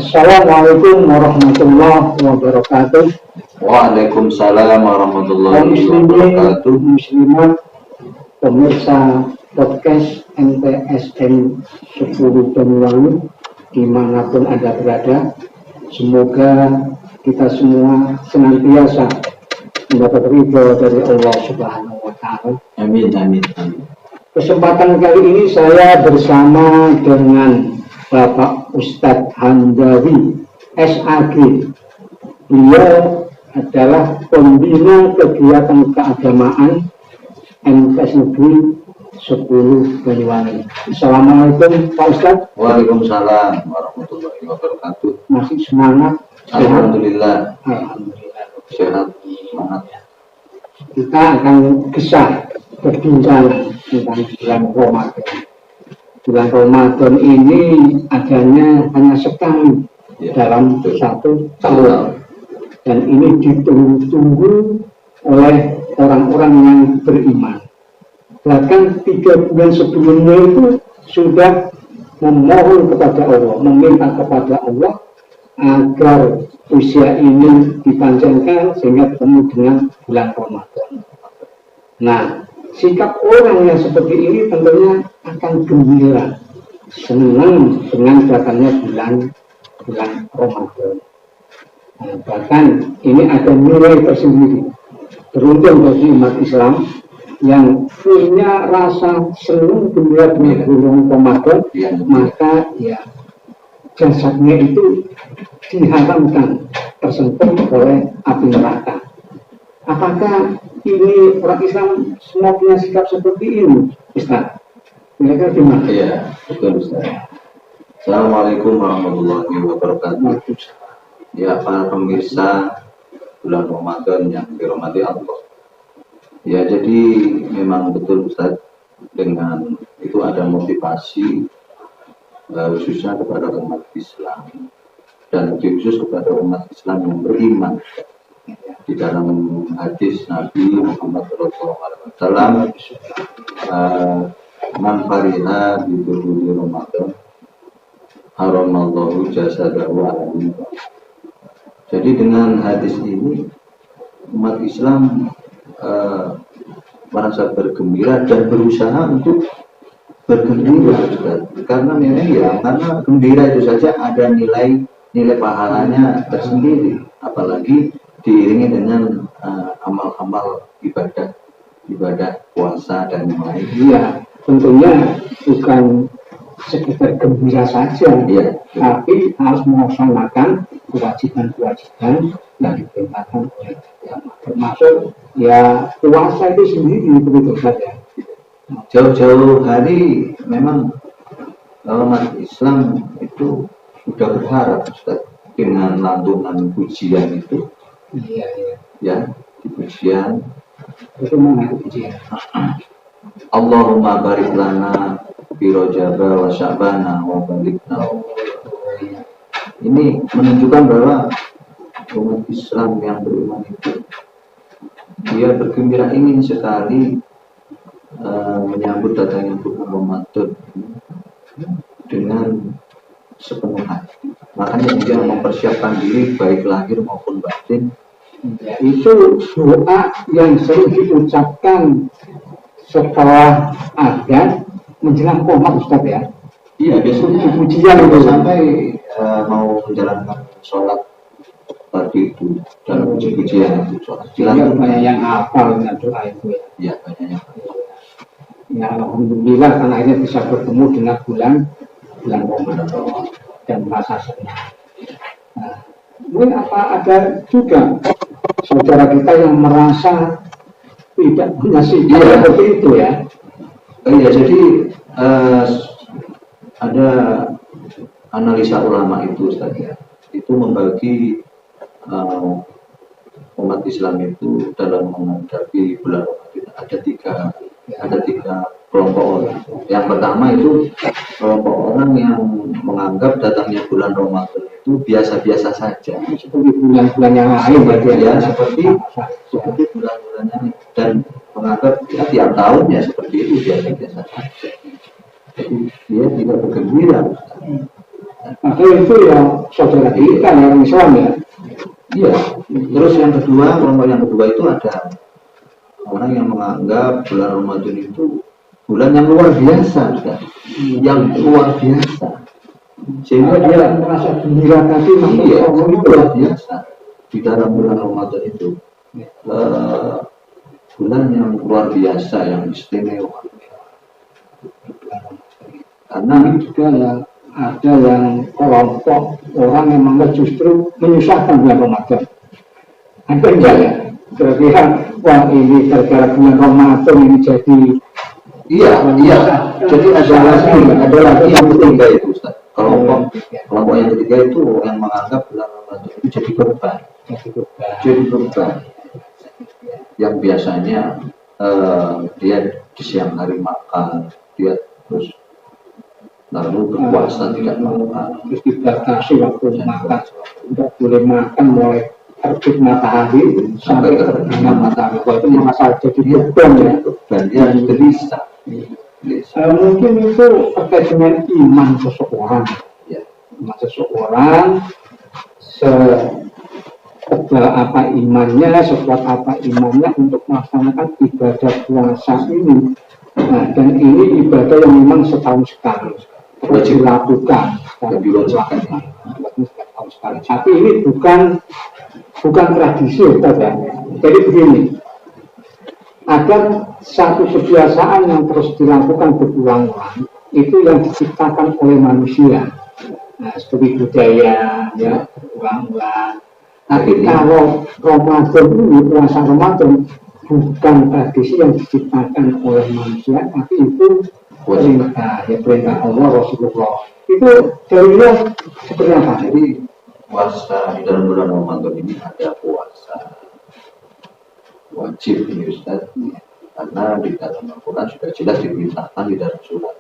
Assalamualaikum warahmatullahi wabarakatuh. Waalaikumsalam warahmatullahi wabarakatuh. Muslimat, pemirsa podcast MTSN 10 Banyuwangi dimanapun Anda berada, semoga kita semua senantiasa mendapat ridho dari Allah Subhanahu wa Ta'ala. Amin, amin, amin. Kesempatan kali ini saya bersama dengan Bapak Ustadz Hamdawi SAG. Beliau adalah pembina kegiatan keagamaan MTS Negeri 10 Banyuwangi. Assalamualaikum Pak Ustadz. Waalaikumsalam warahmatullahi wabarakatuh. Masih semangat? Alhamdulillah. Alhamdulillah. Sehat, semangat. Kita akan kisah berbincang tentang bulan Ramadan. Bulan Ramadan ini adanya hanya sekali dalam satu tahun, dan ini ditunggu-tunggu oleh orang-orang yang beriman. Bahkan 3 bulan sebelumnya itu sudah memohon kepada Allah, meminta kepada Allah agar usia ini dipanjangkan sehingga bertemu dengan bulan Ramadan. Nah, sikap orang yang seperti ini tentunya akan gembira, senang dengan datangnya bulan Ramadan. Nah, bahkan ini ada nilai tersendiri. Beruntung bagi umat Islam yang punya rasa senang gembira dengan bulan Ramadan, maka ya jasadnya itu diharamkan tersentuh oleh api neraka. Apakah ini orang Islam semua punya sikap seperti ini, Ustaz? Kira-kira gimana? Iya, betul Ustaz. Assalamualaikum warahmatullahi wabarakatuh. Ya, para pemirsa bulan Ramadan yang dirahmati Allah. Ya, jadi memang betul Ustaz, dengan itu ada motivasi khususnya kepada umat Islam, dan lebih khusus kepada umat Islam yang beriman. Di dalam hadis Nabi Muhammad SAW, man fariha bidulli Ramadan haramallahu jasadahu alaihi. Jadi dengan hadis ini umat Islam merasa bergembira dan berusaha untuk bergembira, karena memang ya, karena gembira itu saja ada nilai pahalanya tersendiri, apalagi diiringi dengan amal-amal ibadah puasa dan yang lain. Iya, tentunya bukan sekedar gembira saja, ya, tapi harus melaksanakan kewajiban-kewajiban yang diperintahkan oleh agama, termasuk ya puasa itu sendiri, begitu saja. Jauh-jauh hari memang umat Islam itu sudah berharap Ustaz, dengan lantunan pujian itu. Iya. Ya, di pujian itu mana pujian? Allahumma barik lana fi Rajaba wa Sya'bana wa balikna. Ini menunjukkan bahwa umat Islam yang beriman itu dia bergembira, ingin sekali menyambut datangnya bulan Ramadan dengan sepenuh hati. Makanya dia mempersiapkan diri baik lahir maupun batin. Ya, itu doa yang sering diucapkan setelah adzan menjelang qomat, Ustaz ya. Iya, biasanya pujian itu sampai mau menjalankan sholat tadi itu dalam puji-pujian itu sholat. Iya, banyak yang hafal dengan doa itu ya. Iya, banyak yang hafal. Ya, alhamdulillah karena akhirnya bisa bertemu dengan bulan Ramadan dan merasa senang. Nah, mungkin apa ada juga saudara kita yang merasa tidak punya sikap seperti itu ya? Iya, jadi ada analisa ulama itu Ustaz ya, itu membagi umat Islam itu dalam menghadapi bulan Ramadan ada tiga kelompok orang. Yang pertama itu kelompok orang yang menganggap datangnya bulan Ramadan itu biasa-biasa saja, seperti bulan-bulan yang lain berarti ya, seperti bulan-bulan yang, dan menganggap ya tiap tahun ya seperti itu biasa-biasa saja. Jadi dia tidak bergembira. Padahal itu ya saudara kita yang Islam ya. Iya. Terus yang kedua, kelompok yang kedua itu ada orang yang menganggap bulan Ramadan itu bulan yang luar biasa, Ustaz. Yang luar biasa. Sehingga dia merasa gembira tadi iya, luar biasa di dalam bulan Ramadan itu. Bulan yang luar biasa, yang istimewa. Karena juga ya ada yang kelompok orang yang menganggap justru menyusahkan bulan Ramadan. Ada enggak ya? Kira-kira wah ini gara-gara bulan Ramadan ini jadi iya. Jadi ada lagi yang ketiga itu, Ustaz. Kelompok yang ketiga itu yang menganggap bulan Ramadan itu jadi beban. Jadi beban. Yang biasanya dia di siang hari makan, dia terus lalu berpuasa tidak makan, terus dibatasi waktu makan, tidak boleh makan mulai terbit matahari sampai terbenam matahari. Itu merasa jadi beban ya. Dan dia gelisah. Mungkin itu terkait dengan iman seseorang. Ya. Iman seseorang setebal apa imannya, sekuat apa imannya untuk melaksanakan ibadah puasa ini. Nah, dan ini ibadah yang memang setahun sekali harus dilakukan. Tapi ini bukan tradisi, ya. Jadi begini, agar satu kebiasaan yang terus dilakukan berulang-ulang itu yang diciptakan oleh manusia. Nah, seperti budaya, ya, berulang-ulang. Tapi kalau Ramadan ini, puasa Ramadan bukan tradisi yang diciptakan oleh manusia, tapi itu perintah Allah, Rasulullah. Itu dalilnya seperti apa? Jadi puasa di dalam bulan Ramadan ini ada puasa wajib ini, Ustaz. Karena di dalam Al-Quran sudah jelas diperintahkan di dalam surat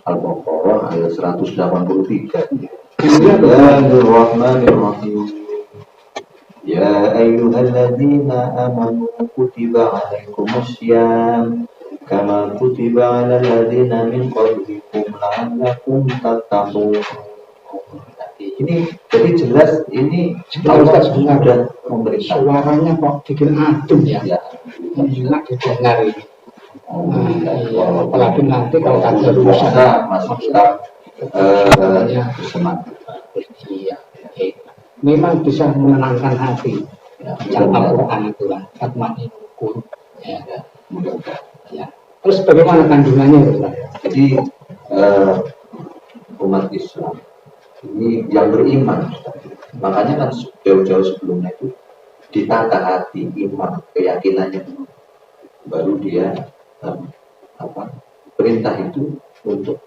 Al-Baqarah ayat 183. Bismillahirrahmanirrahim. Ya ayyuhalladzina amanu kutiba alaikumussyam kama kutiba alal ladzina min qablikum la'allakum tattaqun. Ini jadi jelas ini Allah sudah memerintah. Suaranya kok bikin adem ya. Enak didengar ini. Apalagi nanti kalau ada puasa masuk semangat. Iya. Memang bisa menenangkan hati. Al-Quran itu lah, Fatma'inul ya. Terus bagaimana kandungannya itu? Jadi umat Islam ini yang beriman, makanya kan jauh-jauh sebelumnya itu ditata hati, iman, keyakinannya, baru dia perintah itu untuk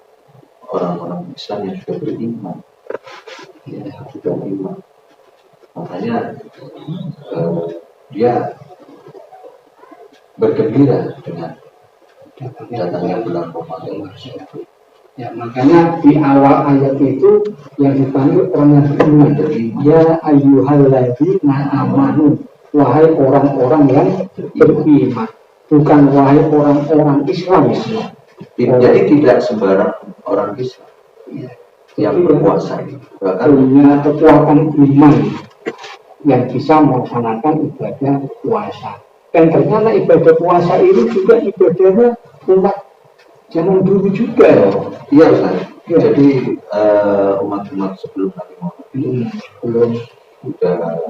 orang-orang Islam yang sudah beriman, ya, sudah beriman. Makanya dia bergembira dengan datangnya bulan Ramadan. Ya, makanya di awal ayat itu yang dipanggil orang yang beriman. Ya ayyuhalladzina amanu, wahai orang-orang yang beriman. Bukan wahai orang-orang Islam ya. Jadi tidak sembarang orang Islam yang berpuasa. Punya kekuatan iman yang bisa melaksanakan ibadah puasa. Dan ternyata ibadah puasa ini juga ibadahnya umat zaman dulu juga. Iya, Ustaz. Ya. Jadi umat-umat sebelum Nabi Muhammad belum sudah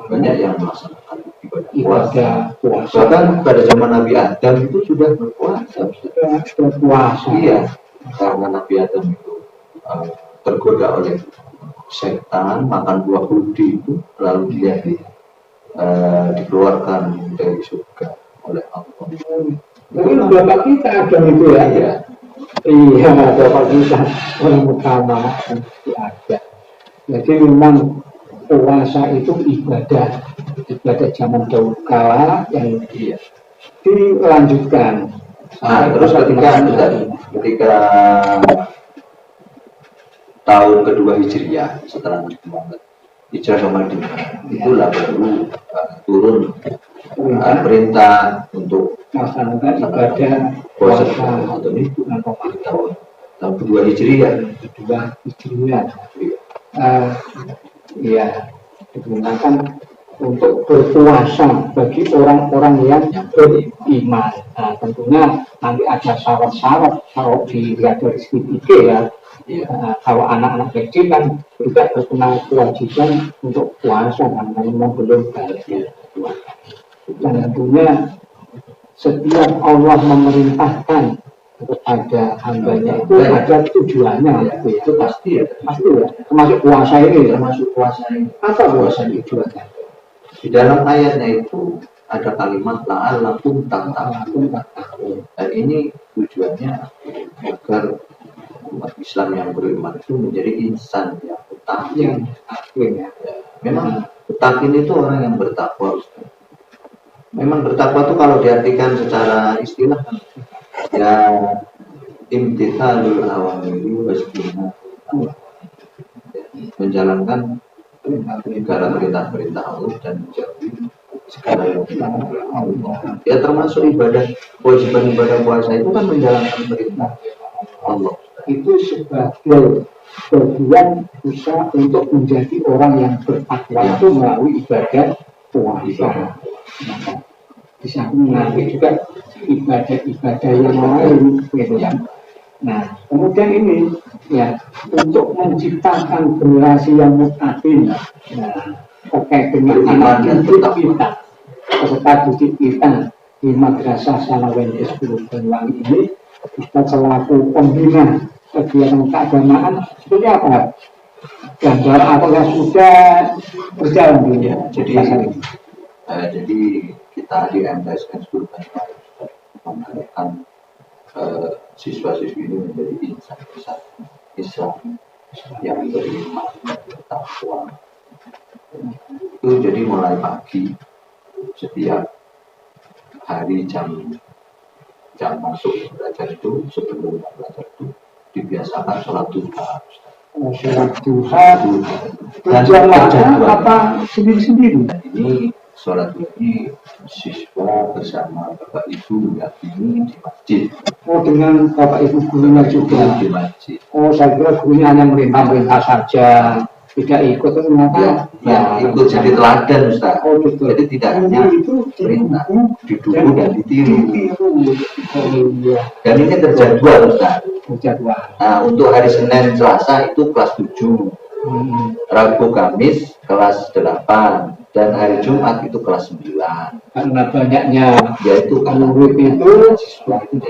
banyak yang melaksanakan ibadah puasa. Bahkan pada zaman Nabi Adam itu sudah berpuasa. Sudah berpuasa. Iya, karena Nabi Adam itu tergoda oleh setan, makan buah hudi itu, lalu dia dikeluarkan dari surga oleh Allah. Mungkin bapak kita ada itu ya. Iya, bapak kita orang utama ada. Jadi memang puasa itu ibadah zaman dahulu kala yang dilanjutkan. Nah, terus ketika tahun kedua Hijriah setelah Nabi Muhammad hijrah ke Madinah, itulah baru turun perintah untuk melaksanakan ibadah puasa Ramadan itu di tahun tahun 2 Hijriah. Kedua Hijriah. Ya, digunakan untuk berpuasa bagi orang-orang yang beriman. Nah, tentunya nanti ada syarat-syarat kalau dilihat dari segi fikih ya. Kalau anak-anak kecil kan juga berkenal kewajiban untuk puasa dan memang belum balik. Dan tentunya setiap Allah memerintahkan kepada hambanya itu ada tujuannya. Itu pasti ya, termasuk puasa ini. Apa puasa tujuannya? Di dalam ayatnya itu ada kalimat la'allakum tattaqun. Dan ini tujuannya agar umat Islam yang beriman itu menjadi insan yang mutakin. Memang mutakin itu orang yang bertakwa. Memang bertakwa itu kalau diartikan secara istilah ya imtithalul awamiri wasbina, menjalankan segala perintah-perintah Allah dan menjauhi segala yang dilarang Allah. Ya termasuk ibadah, kewajiban ibadah puasa itu kan menjalankan perintah Allah. Itu sebagai bagian usaha untuk menjadi orang yang bertakwa itu melalui ibadah puasa. Di samping melalui juga ibadah-ibadah yang lain, gitu kan. Nah, kemudian ini ya untuk menciptakan generasi yang mutakin. Nah, terkait dengan anak didik kita, peserta didik kita di Madrasah Sanawiyah 10 Banyuwangi ini, kita selaku pembina kegiatan keagamaan seperti apa? Gambar atau yang sudah berjalan di jadi kita di MTSN 10 Banyuwangi menargetkan siswa-siswi ini menjadi insan Islam yang beriman, bertakwa. Itu jadi mulai pagi setiap hari jam masuk belajar itu, sebelum belajar itu dibiasakan sholat duha. Sholat duha berjamaah apa sendiri-sendiri? Ini sholat ini siswa bersama bapak ibu ini di masjid. Oh, dengan bapak ibu gurunya juga di masjid. Oh, saya kira gurunya hanya merintah-merintah saja, tidak ikut ternyata. Ya, ikut jadi teladan Ustaz. Oh, betul. Jadi tidak hanya perintah, didukung dan ditiru. Dan ini terjadwal Ustaz. Terjadwal. Nah, untuk hari Senin Selasa itu kelas 7. Rabu Kamis kelas 8 dan hari Jumat itu kelas 9. Karena banyaknya yaitu murid itu siswa itu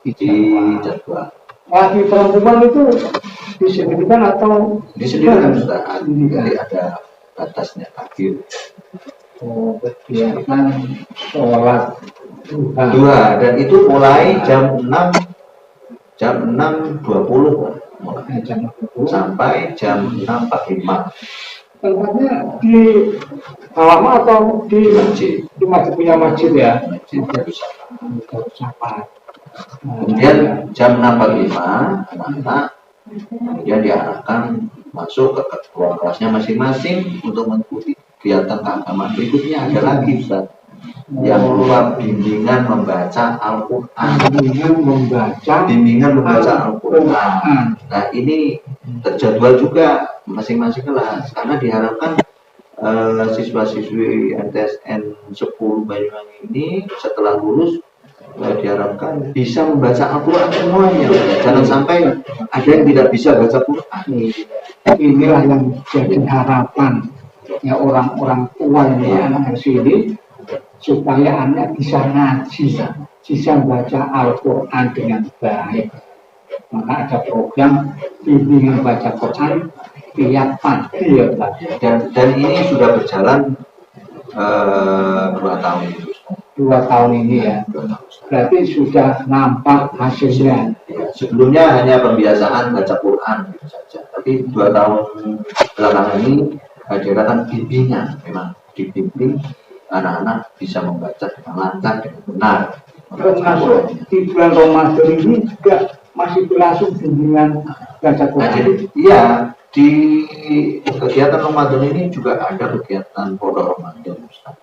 jadi jadwal. Laki perempuan itu disediakan atau disediakan Ustaz. Jadi ada batasnya akhir. Oh, biarkan sholat duha dan itu mulai jam 6.20 sampai jam 6.45. Tempatnya di halaman atau di masjid? Di masjid, punya masjid ya. Kemudian jam 6.45 anak-anak kemudian diarahkan masuk ke ruang kelasnya masing-masing untuk mengikuti kegiatan keagamaan. Berikutnya ada lagi Ustaz yang berupa bimbingan membaca Al-Quran. Bimbingan membaca Al-Quran. Nah ini terjadwal juga masing-masing kelas karena diharapkan siswa-siswi MTSN 10 Banyuwangi ini setelah lulus diharapkan bisa membaca Al-Quran semuanya. Jangan sampai ada yang tidak bisa baca Quran. Inilah yang jadi harapan ya orang-orang tua yang anak sini, supaya anak bisa ngaji, bisa baca Al-Quran dengan baik. Maka ada program bimbingan baca Quran tiap pagi ya Pak. Dan ini sudah berjalan 2 tahun ini. 2 tahun ini ya. Berarti sudah nampak hasilnya. Ya, sebelumnya hanya pembiasaan baca Quran gitu saja. Tapi 2 tahun belakangan ini diadakan bimbingan, memang dibimbing anak-anak bisa membaca dengan lancar dengan benar. Termasuk di bulan Ramadan ini juga masih berlangsung bimbingan baca Quran. Nah, jadi iya, di kegiatan Ramadan ini juga ada kegiatan pondok Ramadan, Ustaz.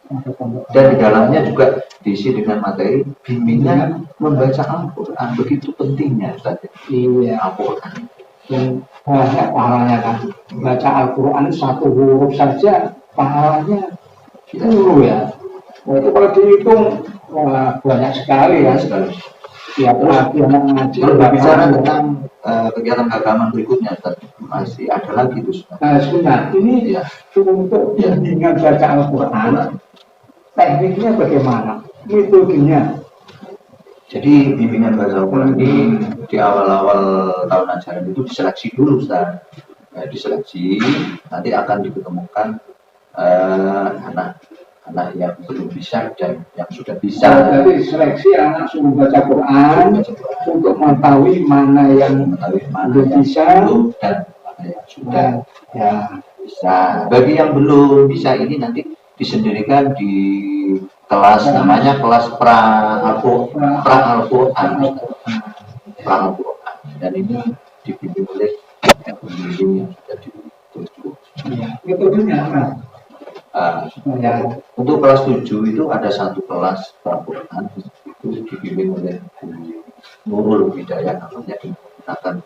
Dan di dalamnya juga diisi dengan materi bimbingan membaca Al-Quran. Begitu pentingnya, Ustaz. Iya. Al-Quran. Dan banyak pahalanya kan. Baca Al-Quran satu huruf saja pahalanya guru ya. Nah, itu kalau dihitung banyak sekali ya. Tiap lagi anak ngaji. Kalau berbicara tentang kegiatan keagamaan berikutnya, Ustaz, masih ada lagi tuh. Nah, sebenarnya ini untuk bimbingan baca Al-Quran, tekniknya bagaimana? Metodenya? Jadi bimbingan baca Al-Quran ini di awal-awal tahun ajaran itu diseleksi dulu, Ustaz. Diseleksi, nanti akan diketemukan anak yang belum bisa dan yang sudah bisa. Jadi seleksi anak suruh baca Quran untuk mengetahui mana yang belum bisa dan mana yang sudah ya bisa. Bagi yang belum bisa ini nanti disendirikan di kelas, namanya kelas pra Al-Quran. Dan ini dibimbing oleh pembimbing yang sudah ditunjuk. Metodenya apa? Untuk kelas 7 itu ada satu kelas Al-Quran itu dibimbing oleh Nurul Hidayah, namanya digunakan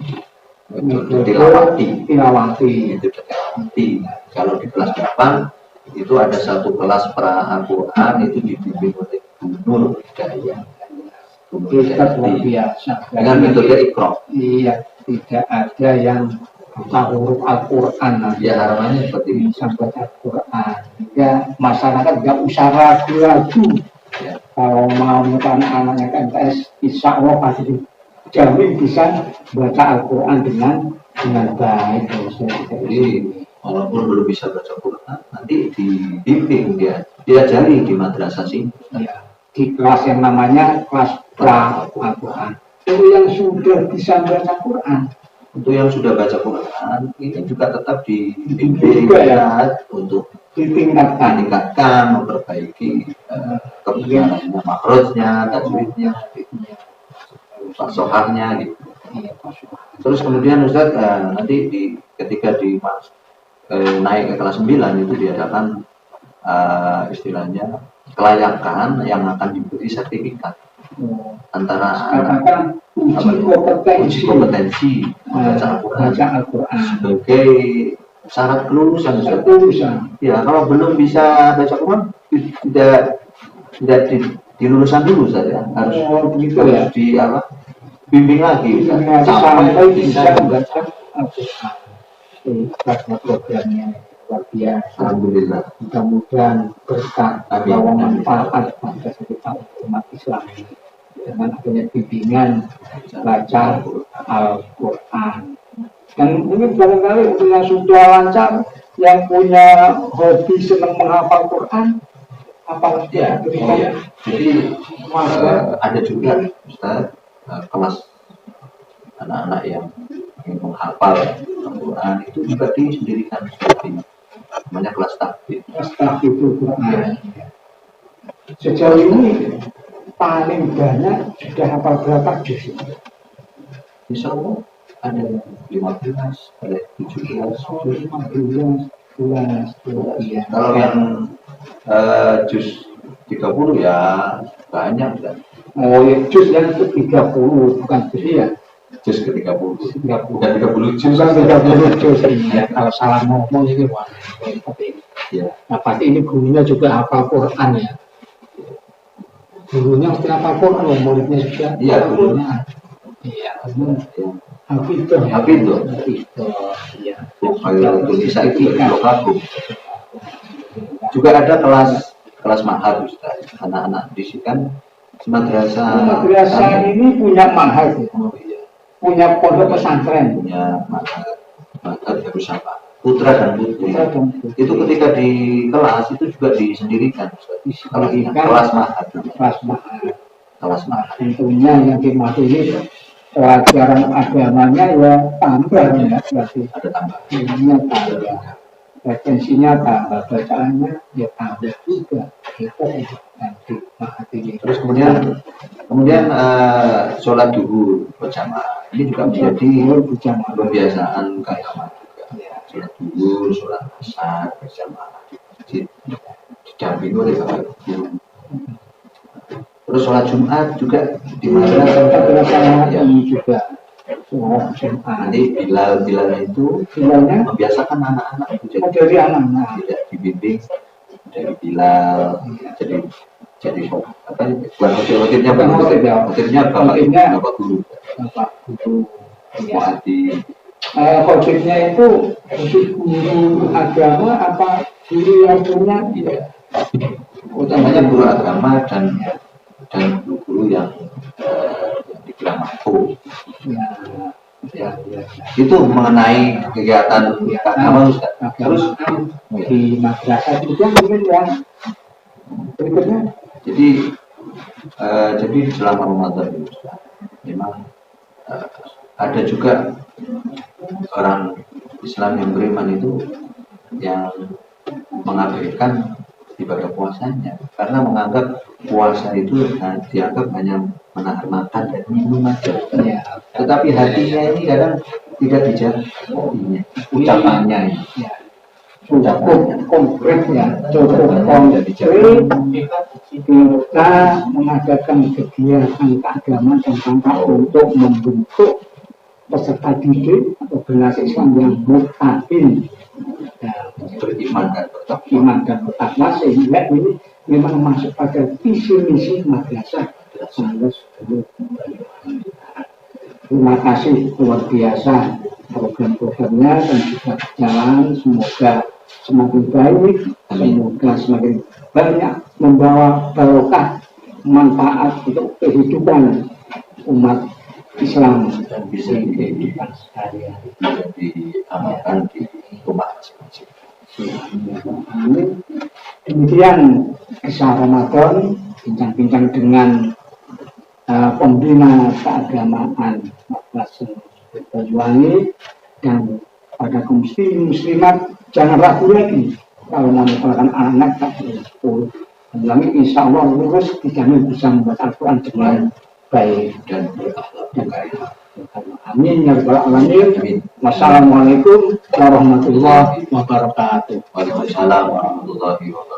tilawati. Itu tilawati. Kalau di kelas 8 itu ada satu kelas pra Al-Quran itu dibimbing oleh Nurul Hidayah. Biasa. Dengan metode Iqra. Iya, tidak ada yang huruf Al-Quran. Ya harapannya seperti ini. Sampai Al-Quran. Ya, masyarakat nggak usah ragu-ragu. Ya. Kalau mau menekan anaknya ke MTS, insya Allah pasti dijamin bisa baca Al-Quran dengan baik. Jadi walaupun belum bisa baca Quran, nanti dibimbing diajari di madrasah sini. Ya, di kelas yang namanya kelas pra Al-Quran. Itu yang sudah bisa baca Quran. Untuk yang sudah baca Quran, ini juga tetap dibimbing untuk ditingkatkan, memperbaiki kebenarannya, makrojnya, tajwidnya, fasohahnya gitu. Terus kemudian Ustaz nanti ketika naik ke kelas 9 itu diadakan istilahnya kelayakan yang akan diberi sertifikat antara uji kompetensi membaca Al-Quran sebagai syarat kelulusan. Ya, kalau belum bisa baca Quran tidak di lulusan dulu saja, harus bimbing lagi sampai bisa membaca Al-Quran. Karena programnya luar biasa. Alhamdulillah. Mudah-mudahan berkah bahwa manfaat pada sekitar umat Islam ini dengan adanya bimbingan baca Al-Quran. Dan mungkin barangkali untuk yang sudah lancar, yang punya hobi senang menghafal Quran, apa ya? Jadi ada juga Ustaz kelas anak-anak yang ingin menghafal Al-Quran itu juga disendirikan seperti namanya kelas tahfidz. Kelas tahfidz itu Quran. Sejauh ini paling banyak sudah hafal berapa juz? Insya Allah ada 15, ada 17, 15. Ya. Kalau yang juz 30 ya banyak kan. Oh ya, juz yang ke-30 bukan juz ya. Juz ke-30. 30. Dan 30 juz. Bukan 30 juz ya. Kalau salah ngomong ini wah. Ya. Nah, pasti ini gurunya juga hafal Quran ya. Gurunya mesti hafal Quran, muridnya juga. Iya, gurunya. Iya, Hafidh. Iya. Kalau bisa itu lokal. Juga ada kelas mahad Ustaz. Anak-anak disikan madrasah ini punya mahad ya. Punya pondok pesantren, punya mahad bersama putra dan putri. Itu ketika di kelas itu juga disendirikan Ustaz. Kelas mahad. Tentunya yang dimasuki pelajaran agamanya ya tambah ya, berarti ada tambah. Ilmunya tambah, referensinya tambah, bacaannya ya tambah juga. Itu nanti mahad ini. Terus kemudian sholat duhur berjamaah ini juga menjadi kebiasaan keagamaan juga. Ya. sholat duhur, sholat asar berjamaah di masjid, didampingi oleh bapak ibu. Terus sholat Jumat juga di madrasah ya juga sholat Jumat. Nanti Bilal itu Bilalnya membiasakan anak-anak dari anak-anak tidak dibimbing dari Bilal, jadi apa bukan motifnya bapak guru ya. Khotibnya itu guru agama apa guru yang punya utamanya guru agama dan guru-guru yang dibilang mampu ya. Itu mengenai kegiatan agama Ustaz. Terus di madrasah juga mungkin yang berikutnya jadi selama Ramadan itu Ustaz, memang ada juga orang Islam yang beriman itu yang mengabaikan ibadah puasanya karena menganggap puasa itu dianggap hanya menahan makan dan minum aja. Ya. Tetapi hatinya ini kadang tidak dijaga, ucapannya ini. Ya. Cukup konkret ya, cukup konkret kita mengadakan kegiatan keagamaan dan rangka untuk membentuk peserta didik atau generasi Islam yang mutakin beriman dan bertakwa sehingga ini memang masuk pada visi misi madrasah. Terima kasih luar biasa program-programnya dan juga berjalan, semoga semakin baik, semoga semakin banyak membawa barokah manfaat untuk kehidupan umat Islam dan bisa kehidupan sehari-hari diamalkan di rumah masing-masing. Demikian kisah Ramadan, bincang-bincang dengan pembina keagamaan Madrasah Banyuwangi, dan pada kaum muslimat jangan ragu lagi kalau mau menyekolahkan anak tak perlu Banyuwangi, insya Allah lulus dijamin bisa membuat Al-Quran dengan baik dan berakhlak. Amin ya rabbal alamin. Wassalamualaikum warahmatullahi wabarakatuh. Waalaikumsalam warahmatullahi wabarakatuh.